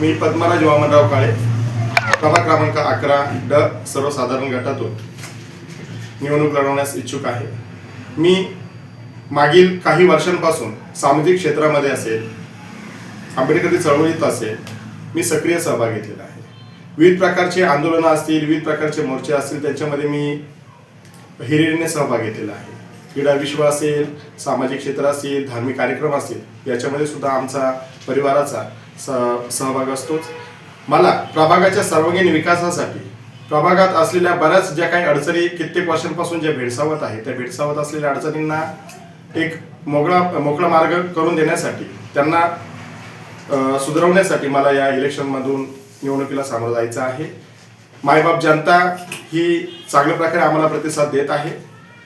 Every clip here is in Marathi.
मी पद्मराज वामनराव काळे, प्रभाग क्रमांक 11 ड सर्वसाधारण गटातून निवडणूक लढवण्यास इच्छुक आहे। मी मागील काही वर्षांपासून सामाजिक क्षेत्रामध्ये असेल, आंबेडकरी चळवळीत असेल, मी सक्रिय सहभाग घेतलेला आहे। विविध प्रकारचे आंदोलनं असतील, विविध प्रकारचे मोर्चे असतील, त्याच्यामध्ये मी हिरिरीने सहभाग घेतलेला आहे। क्रीडा विश्व असेल, सामाजिक क्षेत्र असेल, धार्मिक कार्यक्रम असतील, याच्यामध्ये सुद्धा आमचा परिवाराचा सहभाग असतोच। मला प्रभागाच्या सर्वांगीण विकासासाठी प्रभागात असलेल्या बऱ्याच ज्या काही अडचणी कित्येक वर्षांपासून ज्या भेडसावत आहेत, त्या भेडसावत असलेल्या अडचणींना एक मोकळा मार्ग करून देण्यासाठी, त्यांना सुधारवण्यासाठी मला या इलेक्शनमधून निवडणुकीला सामोरं जायचं आहे। मायबाप जनता ही चांगल्या प्रकारे आम्हाला प्रतिसाद देत आहे।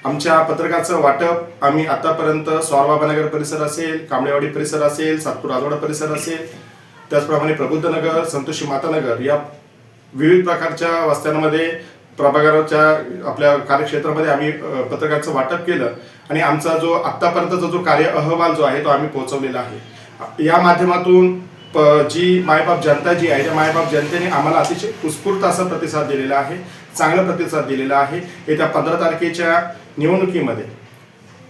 आमच्या पत्रकाचं वाटप आम्ही आतापर्यंत स्वारबाबानगर परिसर असेल, कांबळेवाडी परिसर असेल, सातपूर राजवाडा परिसर असेल, त्याचप्रमाणे प्रबुद्धनगर, संतोषी मातानगर या विविध प्रकारच्या वस्त्यांमध्ये प्रभागाच्या आपल्या कार्यक्षेत्रामध्ये आम्ही पत्रकाचं वाटप केलं आणि आमचा जो आत्तापर्यंतचा जो कार्य अहवाल जो आहे तो आम्ही पोहोचवलेला आहे। या माध्यमातून जी मायबाप जनता जी आहे, त्या मायबाप जनतेने आम्हाला अतिशय उत्स्फूर्त असा प्रतिसाद दिलेला आहे, चांगला प्रतिसाद दिलेला आहे। येत्या 15 तारखेच्या निवडणुकीमध्ये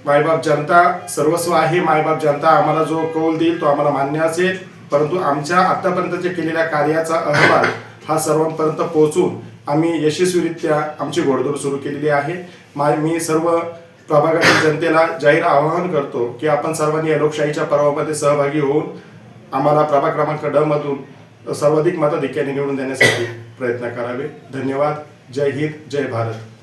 मायबाप जनता सर्वस्व आहे। मायबाप जनता आम्हाला जो कौल देईल तो आम्हाला मान्य असेल, परंतु आमच्या आत्तापर्यंतच्या केलेल्या कार्याचा अहवाल हा सर्वांपर्यंत पोहोचून आम्ही यशस्वीरित्या आमची घोडदौड सुरू केलेली आहे। मी सर्व प्रभागातील जनतेला जाहीर आवाहन करतो की आपण सर्वांनी या लोकशाहीच्या पर्वामध्ये सहभागी होऊन आम्हाला प्रभाग क्रमांक ड मधून सर्वाधिक मताधिक्याने निवडून देण्यासाठी प्रयत्न करावे। धन्यवाद। जय हिंद, जय भारत।